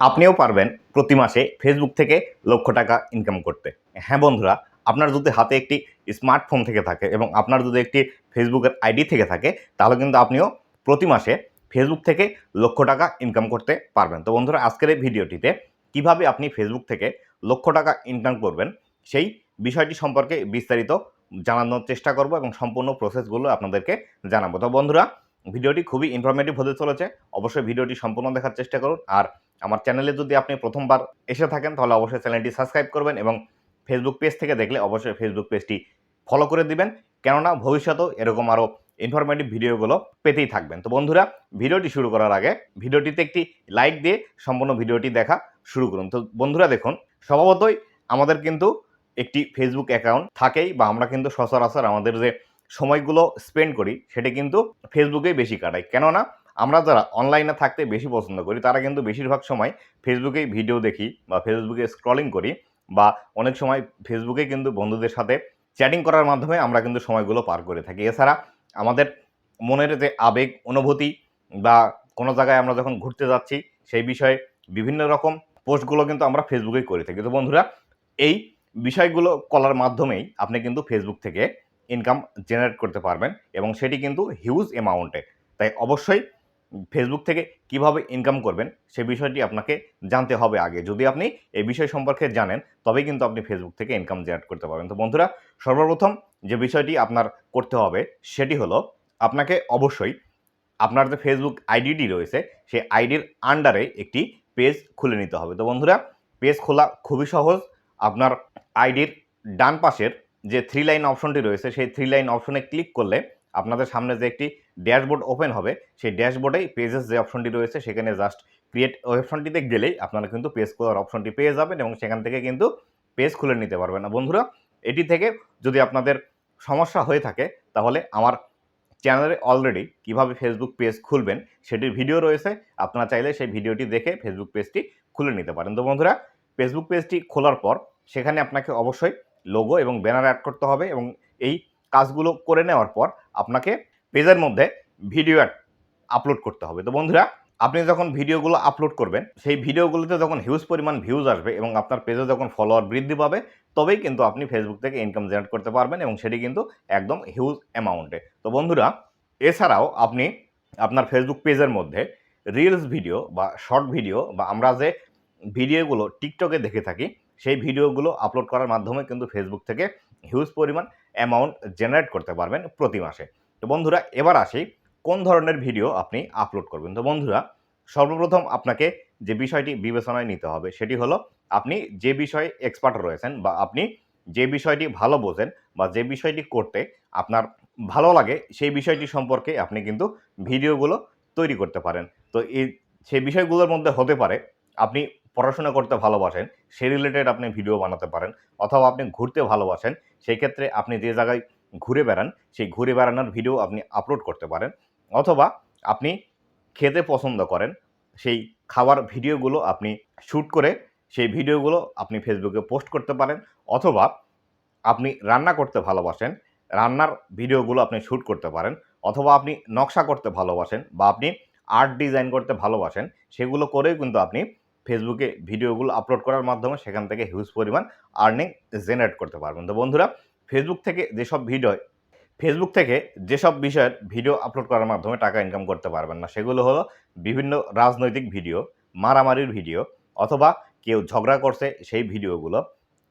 আপনিও পারবেন প্রতি মাসে ফেসবুক থেকে লক্ষ টাকা ইনকাম করতে। হ্যাঁ বন্ধুরা, আপনার যদি হাতে একটি স্মার্টফোন থেকে থাকে এবং আপনার যদি একটি ফেসবুকের আইডি থেকে থাকে, তাহলে কিন্তু আপনিও প্রতি মাসে ফেসবুক থেকে লক্ষ টাকা ইনকাম করতে পারবেন। তো বন্ধুরা, আজকের এই ভিডিওটিতে কিভাবে আপনি ফেসবুক থেকে লক্ষ টাকা ইনকাম করবেন সেই বিষয়টি সম্পর্কে বিস্তারিত জানানোর চেষ্টা করব এবং সম্পূর্ণ প্রসেসগুলো আপনাদেরকে জানাবো। তো বন্ধুরা, ভিডিওটি খুবই ইনফরমেটিভ হতে চলেছে। অবশ্যই ভিডিওটি সম্পূর্ণ দেখার চেষ্টা করুন। আর আমার চ্যানেলে যদি আপনি প্রথমবার এসে থাকেন, তাহলে অবশ্যই চ্যানেলটি সাবস্ক্রাইব করবেন এবং ফেসবুক পেজ থেকে দেখলে অবশ্যই ফেসবুক পেজটি ফলো করে দিবেন, কেননা ভবিষ্যতেও এরকম আরও ইনফরমেটিভ ভিডিওগুলো পেতেই থাকবেন। তো বন্ধুরা, ভিডিওটি শুরু করার আগে ভিডিওটিতে একটি লাইক দিয়ে সম্পূর্ণ ভিডিওটি দেখা শুরু করুন। তো বন্ধুরা দেখুন, স্বভাবতই আমাদের কিন্তু একটি ফেসবুক অ্যাকাউন্ট থাকেই, বা আমরা কিন্তু সচরাচর আমাদের যে সময়গুলো স্পেন্ড করি সেটা কিন্তু ফেসবুকেই বেশি কাটাই। কেননা আমরা যারা অনলাইনে থাকতে বেশি পছন্দ করি, তারা কিন্তু বেশিরভাগ সময় ফেসবুকেই ভিডিও দেখি বা ফেসবুকে স্ক্রলিং করি, বা অনেক সময় ফেসবুকে কিন্তু বন্ধুদের সাথে চ্যাটিং করার মাধ্যমে আমরা কিন্তু সময়গুলো পার করে থাকি। এছাড়া আমাদের মনের যে আবেগ অনুভূতি বা কোনো জায়গায় আমরা যখন ঘুরতে যাচ্ছি সেই বিষয়ে বিভিন্ন রকম পোস্টগুলো কিন্তু আমরা ফেসবুকেই করে থাকি। তো বন্ধুরা, এই বিষয়গুলো করার মাধ্যমেই আপনি কিন্তু ফেসবুক থেকে ইনকাম জেনারেট করতে পারবেন, এবং সেটি কিন্তু হিউজ অ্যামাউন্টে। তাই অবশ্যই ফেসবুক থেকে কিভাবে ইনকাম করবেন সে বিষয়টি আপনাকে জানতে হবে আগে। যদি আপনি এই বিষয় সম্পর্কে জানেন, তবেই কিন্তু আপনি ফেসবুক থেকে ইনকাম জেনারেট করতে পারবেন। তো বন্ধুরা, সর্বপ্রথম যে বিষয়টি আপনার করতে হবে সেটি হলো, আপনাকে অবশ্যই আপনার যে ফেসবুক আইডিটি রয়েছে সেই আইডির আন্ডারে একটি পেজ খুলে নিতে হবে। তো বন্ধুরা, পেজ খোলা খুবই সহজ। আপনার আইডির ডান পাশের যে 3 লাইন অপশনটি রয়েছে সেই 3 লাইন অপশনে ক্লিক করলে আপনাদের সামনে যে একটি ড্যাশবোর্ড ওপেন হবে, সেই ড্যাশবোর্ডেই পেজেস যে অপশনটি রয়েছে সেখানে জাস্ট ক্রিয়েট অপশনটিতে গেলেই আপনারা কিন্তু পেজ খোলার অপশনটি পেয়ে যাবেন এবং সেখান থেকে কিন্তু পেজ খুলে নিতে পারবেন। না বন্ধুরা, এটি থেকে যদি আপনাদের সমস্যা হয়ে থাকে, তাহলে আমার চ্যানেলে অলরেডি কিভাবে ফেসবুক পেজ খুলবেন সেটির ভিডিও রয়েছে। আপনারা চাইলে সেই ভিডিওটি দেখে ফেসবুক পেজটি খুলে নিতে পারেন। তো বন্ধুরা, ফেসবুক পেজটি খোলার পর সেখানে আপনাকে অবশ্যই লোগো এবং ব্যানার অ্যাড করতে হবে, এবং এই কাজগুলো করে নেওয়ার পর আপনাকে পেজের মধ্যে ভিডিও আপলোড করতে হবে। তো বন্ধুরা, আপনি যখন ভিডিওগুলো আপলোড করবেন, সেই ভিডিওগুলোতে যখন হিউজ পরিমাণ ভিউজ আসবে এবং আপনার পেজে যখন ফলোয়ার বৃদ্ধি পাবে, তবেই কিন্তু আপনি ফেসবুক থেকে ইনকাম জেনারেট করতে পারবেন, এবং সেটি কিন্তু একদম হিউজ অ্যামাউন্টে। তো বন্ধুরা, এছাড়াও আপনি আপনার ফেসবুক পেজের মধ্যে রিলস ভিডিও বা শর্ট ভিডিও, বা আমরা যে ভিডিওগুলো টিকটকে দেখে থাকি সেই ভিডিওগুলো আপলোড করার মাধ্যমে কিন্তু ফেসবুক থেকে হিউজ পরিমাণ অ্যামাউন্ট জেনারেট করতে পারবেন প্রতি মাসে। তো বন্ধুরা, এবার আসি কোন ধরনের ভিডিও আপনি আপলোড করবেন। তো বন্ধুরা, সর্বপ্রথম আপনাকে যে বিষয়টি বিবেচনায় নিতে হবে সেটি হলো, আপনি যে বিষয়ে এক্সপার্ট রয়েছেন বা আপনি যে বিষয়টি ভালো বোঝেন বা যে বিষয়টি করতে আপনার ভালো লাগে, সেই বিষয়টি সম্পর্কে আপনি কিন্তু ভিডিওগুলো তৈরি করতে পারেন। তো সেই বিষয়গুলোর মধ্যে হতে পারে আপনি পড়াশোনা করতে ভালোবাসেন, সেই রিলেটেড আপনি ভিডিও বানাতে পারেন, অথবা আপনি ঘুরতে ভালোবাসেন, সেই ক্ষেত্রে আপনি যে জায়গায় ঘুরে বেড়ান সেই ঘুরে বেড়ানোর ভিডিও আপনি আপলোড করতে পারেন, অথবা আপনি খেতে পছন্দ করেন, সেই খাওয়ার ভিডিওগুলো আপনি শ্যুট করে সেই ভিডিওগুলো আপনি ফেসবুকে পোস্ট করতে পারেন, অথবা আপনি রান্না করতে ভালোবাসেন, রান্নার ভিডিওগুলো আপনি শ্যুট করতে পারেন, অথবা আপনি নকশা করতে ভালোবাসেন বা আপনি আর্ট ডিজাইন করতে ভালোবাসেন, সেগুলো করেও কিন্তু আপনি ফেসবুকে ভিডিওগুলো আপলোড করার মাধ্যমে সেখান থেকে হিউজ পরিমাণ আর্নিং জেনারেট করতে পারবেন। তো বন্ধুরা, ফেসবুক থেকে যেসব বিষয়ের ভিডিও আপলোড করার মাধ্যমে টাকা ইনকাম করতে পারবেন না, সেগুলো হলো বিভিন্ন রাজনৈতিক ভিডিও, মারামারির ভিডিও, অথবা কেউ ঝগড়া করছে সেই ভিডিওগুলো।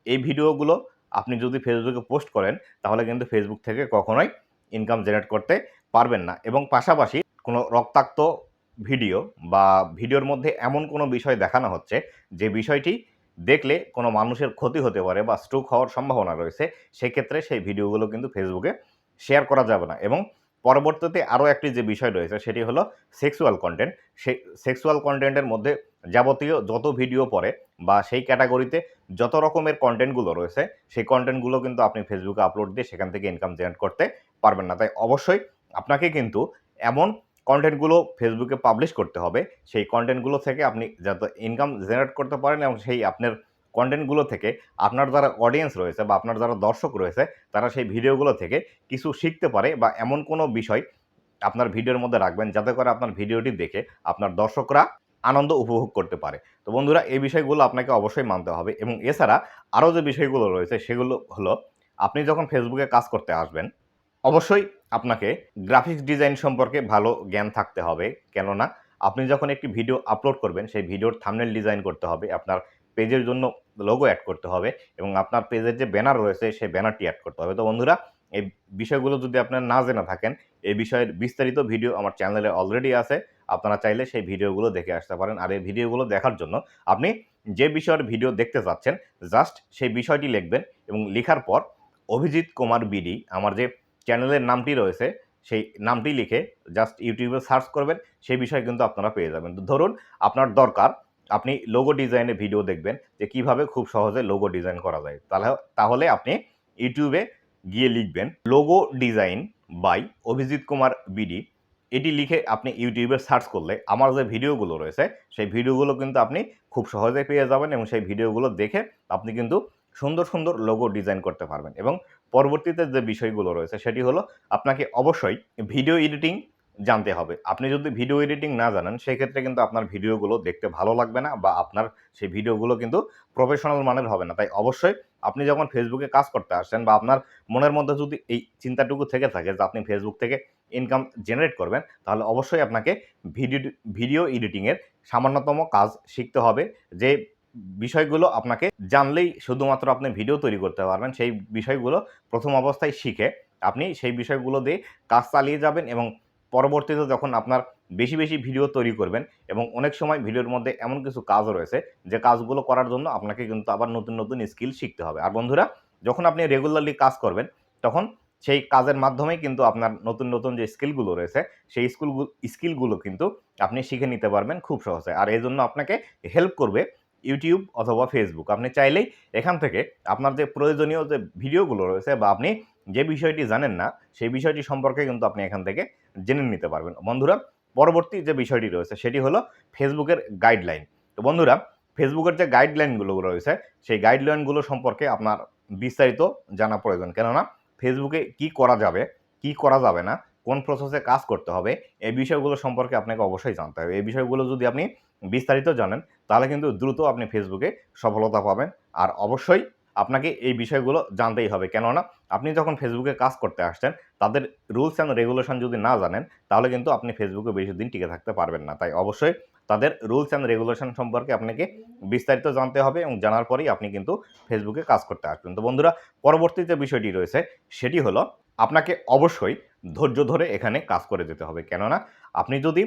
এই ভিডিওগুলো আপনি যদি ফেসবুকে পোস্ট করেন, তাহলে কিন্তু ফেসবুক থেকে কখনোই ইনকাম জেনারেট করতে পারবেন না। এবং পাশাপাশি কোনো রক্তাক্ত ভিডিও বা ভিডিওর মধ্যে এমন কোনো বিষয় দেখানো হচ্ছে যে বিষয়টি দেখলে কোনো মানুষের ক্ষতি হতে পারে বা স্ট্রোক হওয়ার সম্ভাবনা রয়েছে, সেক্ষেত্রে সেই ভিডিওগুলো কিন্তু ফেসবুকে শেয়ার করা যাবে না। এবং পরবর্তীতে আরও একটি যে বিষয় রয়েছে সেটি হলো সেক্সুয়াল কন্টেন্ট। সেই সেক্সুয়াল কন্টেন্টের মধ্যে যাবতীয় যত ভিডিও পড়ে বা সেই ক্যাটাগরিতে যত রকমের কন্টেন্টগুলো রয়েছে, সেই কন্টেন্টগুলো কিন্তু আপনি ফেসবুকে আপলোড দিয়ে সেখান থেকে ইনকাম জেনারেট করতে পারবেন না। তাই অবশ্যই আপনাকে কিন্তু এমন কন্টেন্টগুলো ফেসবুকে পাবলিশ করতে হবে, সেই কন্টেন্টগুলো থেকে আপনি যাতে ইনকাম জেনারেট করতে পারেন, এবং সেই আপনার কন্টেন্টগুলো থেকে আপনার যারা অডিয়েন্স রয়েছে বা আপনার যারা দর্শক রয়েছে, তারা সেই ভিডিওগুলো থেকে কিছু শিখতে পারে, বা এমন কোনো বিষয় আপনার ভিডিওর মধ্যে রাখবেন যাতে করে আপনার ভিডিওটি দেখে আপনার দর্শকরা আনন্দ উপভোগ করতে পারে। তো বন্ধুরা, এই বিষয়গুলো আপনাকে অবশ্যই মানতে হবে। এবং এছাড়া আরও যে বিষয়গুলো রয়েছে সেগুলো হলো, আপনি যখন ফেসবুকে কাজ করতে আসবেন অবশ্যই আপনাকে গ্রাফিক্স ডিজাইন সম্পর্কে ভালো জ্ঞান থাকতে হবে। কেননা আপনি যখন একটি ভিডিও আপলোড করবেন সেই ভিডিওর থাম্বনেল ডিজাইন করতে হবে, আপনার পেজের জন্য লোগো অ্যাড করতে হবে এবং আপনার পেজের যে ব্যানার রয়েছে সেই ব্যানারটি অ্যাড করতে হবে। তো বন্ধুরা, এই বিষয়গুলো যদি আপনারা না জেনে থাকেন, এই বিষয়ের বিস্তারিত ভিডিও আমার চ্যানেলে অলরেডি আছে। আপনারা চাইলে সেই ভিডিওগুলো দেখে আসতে পারেন। আর এই ভিডিওগুলো দেখার জন্য আপনি যে বিষয়ের ভিডিও দেখতে চাচ্ছেন জাস্ট সেই বিষয়টি লিখবেন এবং লিখার পর অভিজিৎ কুমার বিডি আমার যে চ্যানেলের নামটি রয়েছে সেই নামটি লিখে জাস্ট ইউটিউবে সার্চ করবেন, সেই বিষয় কিন্তু আপনারা পেয়ে যাবেন। তো ধরুন আপনার দরকার আপনি লোগো ডিজাইনের ভিডিও দেখবেন যে কিভাবে খুব সহজে লোগো ডিজাইন করা যায়। তাহলে আপনি ইউটিউবে গিয়ে লিখবেন logo design by Abhijit Kumar BD. এটি লিখে আপনি ইউটিউবে সার্চ করলে আমার যে ভিডিওগুলো রয়েছে সেই ভিডিওগুলো কিন্তু আপনি খুব সহজে পেয়ে যাবেন এবং সেই ভিডিওগুলো দেখে আপনি কিন্তু সুন্দর সুন্দর লোগো ডিজাইন করতে পারবেন। এবং পরবর্তীতে যে বিষয়গুলো রয়েছে সেটি হলো, আপনাকে অবশ্যই ভিডিও এডিটিং জানতে হবে। আপনি যদি ভিডিও এডিটিং না জানেন সেক্ষেত্রে কিন্তু আপনার ভিডিওগুলো দেখতে ভালো লাগবে না বা আপনার সেই ভিডিওগুলো কিন্তু প্রফেশনাল মানের হবে না। তাই অবশ্যই আপনি যখন ফেসবুকে কাজ করতে আসছেন বা আপনার মনের মধ্যে যদি এই চিন্তাটুকু থেকে থাকে যে আপনি ফেসবুক থেকে ইনকাম জেনারেট করবেন, তাহলে অবশ্যই আপনাকে ভিডিও এডিটিংয়ের সামান্যতম কাজ শিখতে হবে। যে বিষয়গুলো আপনাকে জানলেই শুধুমাত্র আপনি ভিডিও তৈরি করতে পারবেন, সেই বিষয়গুলো প্রথম অবস্থায় শিখে আপনি সেই বিষয়গুলো দিয়ে কাজ চালিয়ে যাবেন এবং পরবর্তীতে যখন আপনার বেশি বেশি ভিডিও তৈরি করবেন এবং অনেক সময় ভিডিওর মধ্যে এমন কিছু কাজ রয়েছে যে কাজগুলো করার জন্য আপনাকে কিন্তু আবার নতুন নতুন স্কিল শিখতে হবে। আর বন্ধুরা, যখন আপনি রেগুলারলি কাজ করবেন তখন সেই কাজের মাধ্যমেই কিন্তু আপনার নতুন নতুন যে স্কিলগুলো রয়েছে সেই স্কিলগুলো কিন্তু আপনি শিখে নিতে পারবেন খুব সহজে। আর এই জন্য আপনাকে হেল্প করবে ইউটিউব অথবা ফেসবুক। আপনি চাইলেই এখান থেকে আপনার যে প্রয়োজনীয় যে ভিডিওগুলো রয়েছে বা আপনি যে বিষয়টি জানেন না সেই বিষয়টি সম্পর্কে কিন্তু আপনি এখান থেকে জেনে নিতে পারবেন। বন্ধুরা, পরবর্তী যে বিষয়টি রয়েছে সেটি হলো ফেসবুকের গাইডলাইন। তো বন্ধুরা, ফেসবুকের যে গাইডলাইনগুলো রয়েছে সেই গাইডলাইনগুলো সম্পর্কে আপনার বিস্তারিত জানা প্রয়োজন। কেননা ফেসবুকে কি করা যাবে, কি করা যাবে না, কোন প্রসেসে কাজ করতে হবে, এই বিষয়গুলো সম্পর্কে আপনাকে অবশ্যই জানতে হবে। এই বিষয়গুলো যদি আপনি বিস্তারিত জানেন তাহলে কিন্তু দ্রুত আপনি ফেসবুকে সফলতা পাবেন। আর অবশ্যই আপনাকে এই বিষয়গুলো জানতেই হবে। কেননা আপনি যখন ফেসবুকে কাজ করতে আসছেন তাদের রুলস অ্যান্ড রেগুলেশন যদি না জানেন তাহলে কিন্তু আপনি ফেসবুকে বেশি দিন টিকে থাকতে পারবেন না। তাই অবশ্যই তাদের রুলস অ্যান্ড রেগুলেশন সম্পর্কে আপনাকে বিস্তারিত জানতে হবে এবং জানার পরেই আপনি কিন্তু ফেসবুকে কাজ করতে আসবেন। তো বন্ধুরা, পরবর্তী যে বিষয়টি রয়েছে সেটি হলো, আপনাকে অবশ্যই ধৈর্য ধরে এখানে কাজ করে যেতে হবে। কেননা আপনি যদি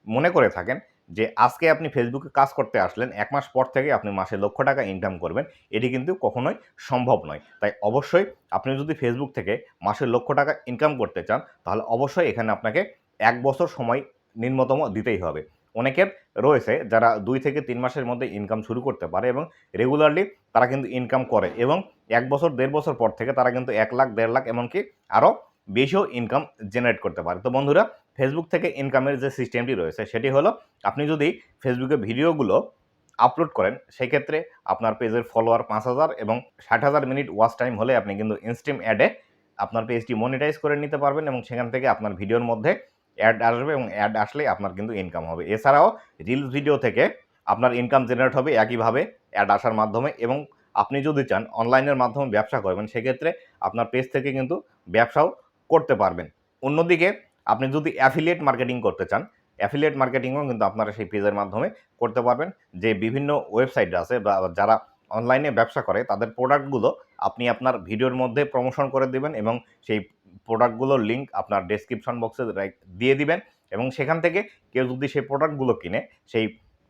মনে করে থাকেন যে আজকে আপনি ফেসবুকে কাজ করতে আসলেন, ১ মাস পর থেকে আপনি মাসে লক্ষ টাকা ইনকাম করবেন, এটি কিন্তু কখনোই সম্ভব নয়। তাই অবশ্যই আপনি যদি ফেসবুক থেকে মাসে লক্ষ টাকা ইনকাম করতে চান তাহলে অবশ্যই এখানে আপনাকে ১ বছর সময় ন্যূনতম দিতেই হবে। অনেকের রয়েছে যারা ২ থেকে ৩ মাসের মধ্যে ইনকাম শুরু করতে পারে এবং রেগুলারলি তারা কিন্তু ইনকাম করে এবং ১ বছর ১.৫ বছর পর থেকে তারা কিন্তু ১ লাখ ১.৫ লাখ এমনকি আরও বেশিও ইনকাম জেনারেট করতে পারে। তো বন্ধুরা, ফেসবুক থেকে ইনকামের যে সিস্টেমটি রয়েছে সেটি হলো, আপনি যদি ফেসবুকে ভিডিওগুলো আপলোড করেন সেক্ষেত্রে আপনার পেজের ফলোয়ার ৫,০০০ এবং ৬০,০০০ মিনিট ওয়াচ টাইম হলে আপনি কিন্তু ইনস্ট্রিম অ্যাডে আপনার পেজটি মনিটাইজ করে নিতে পারবেন এবং সেখান থেকে আপনার ভিডিওর মধ্যে অ্যাড আসবে এবং অ্যাড আসলে আপনার কিন্তু ইনকাম হবে। এছাড়াও রিলস ভিডিও থেকে আপনার ইনকাম জেনারেট হবে একইভাবে অ্যাড আসার মাধ্যমে। এবং আপনি যদি চান অনলাইনের মাধ্যমে ব্যবসা করবেন সেক্ষেত্রে আপনার পেজ থেকে কিন্তু ব্যবসাও করতে পারবেন। অন্যদিকে আপনি যদি অ্যাফিলিয়েট মার্কেটিং করতে চান, অ্যাফিলিয়েট মার্কেটিংও কিন্তু আপনারা সেই পেজের মাধ্যমে করতে পারবেন। যে বিভিন্ন ওয়েবসাইট আছে বা যারা অনলাইনে ব্যবসা করে তাদের প্রোডাক্টগুলো আপনি আপনার ভিডিওর মধ্যে প্রমোশন করে দিবেন এবং সেই প্রোডাক্টগুলোর লিঙ্ক আপনার ডেসক্রিপশন বক্সে দিয়ে দিবেন এবং সেখান থেকে কেউ যদি সেই প্রোডাক্টগুলো কিনে সেই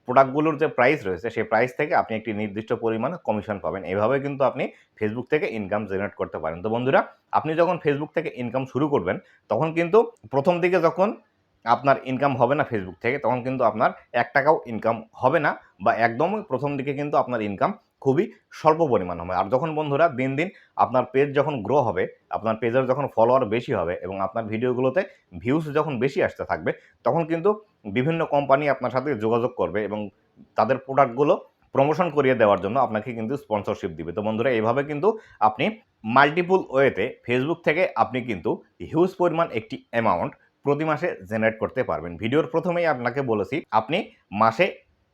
প্রোডাক্টগুলোর যে প্রাইস রয়েছে সেই প্রাইস থেকে আপনি একটি নির্দিষ্ট পরিমাণে কমিশন পাবেন। এভাবে কিন্তু আপনি ফেসবুক থেকে ইনকাম জেনারেট করতে পারেন। তো বন্ধুরা, আপনি যখন ফেসবুক থেকে ইনকাম শুরু করবেন তখন কিন্তু প্রথম দিকে যখন আপনার ইনকাম হবে না ফেসবুক থেকে তখন কিন্তু আপনার ১ টাকাও ইনকাম হবে না বা একদমই প্রথম দিকে কিন্তু আপনার ইনকাম খুবই স্বল্প পরিমাণ হবে। আর যখন বন্ধুরা দিন দিন আপনার পেজ যখন গ্রো হবে, আপনার পেজের যখন ফলোয়ার বেশি হবে এবং আপনার ভিডিওগুলোতে ভিউজ যখন বেশি আসতে থাকবে তখন কিন্তু বিভিন্ন কোম্পানি আপনার সাথে যোগাযোগ করবে এবং তাদের প্রোডাক্টগুলো প্রমোশন করিয়ে দেওয়ার জন্য আপনাকে কিন্তু স্পন্সরশিপ দিবে। তো বন্ধুরা, এভাবে কিন্তু আপনি মাল্টিপল ওয়েতে ফেসবুক থেকে আপনি কিন্তু হিউজ পরিমাণ একটি অ্যামাউন্ট প্রতি মাসে জেনারেট করতে পারবেন। ভিডিওর প্রথমেই আপনাকে বলেছি আপনি মাসে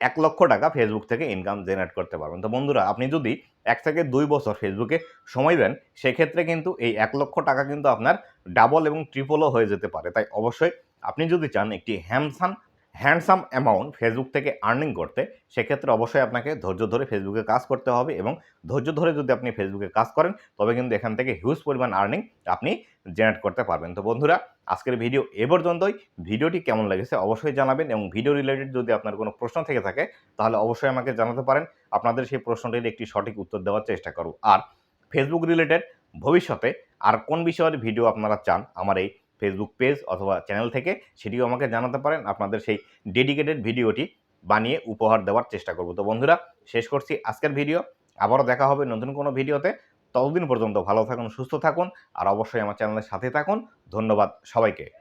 1 লক্ষ টাকা ফেসবুক থেকে ইনকাম জেনারেট করতে পারবেন। তো বন্ধুরা, আপনি যদি 1 থেকে 2 বছর ফেসবুকে সময় দেন, সেক্ষেত্রে কিন্তু এই 1 লক্ষ টাকা কিন্তু আপনার ডাবল এবং ট্রিপলও হয়ে যেতে পারে। তাই অবশ্যই আপনি যদি চান একটি হ্যান্ডসাম অ্যামাউন্ট ফেসবুক থেকে আর্নিং করতে, সেক্ষেত্রে অবশ্যই আপনাকে ধৈর্য ধরে ফেসবুকে কাজ করতে হবে এবং ধৈর্য ধরে যদি আপনি ফেসবুকে কাজ করেন, তবে কিন্তু এখান থেকে হিউজ পরিমাণ আর্নিং আপনি জেনারেট করতে পারবেন। তো বন্ধুরা, আজকের ভিডিও এ পর্যন্তই। ভিডিওটি কেমন লেগেছে অবশ্যই জানাবেন এবং ভিডিও রিলেটেড যদি আপনার কোনো প্রশ্ন থেকে থাকে, তাহলে অবশ্যই আমাকে জানাতে পারেন। আপনাদের সেই প্রশ্নটির একটি সঠিক উত্তর দেওয়ার চেষ্টা করব। আর ফেসবুক রিলেটেড ভবিষ্যতে আর কোন বিষয়ের ভিডিও আপনারা চান আমার এই ফেসবুক পেজ অথবা চ্যানেল থেকে, সেটিও আমাকে জানাতে পারেন। আপনাদের সেই ডেডিকেটেড ভিডিওটি বানিয়ে উপহার দেওয়ার চেষ্টা করব। তো বন্ধুরা, শেষ করছি আজকের ভিডিও। আবারও দেখা হবে নতুন কোনো ভিডিওতে। ততদিন পর্যন্ত ভালো থাকুন, সুস্থ থাকুন আর অবশ্যই আমার চ্যানেলের সাথে থাকুন। ধন্যবাদ সবাইকে।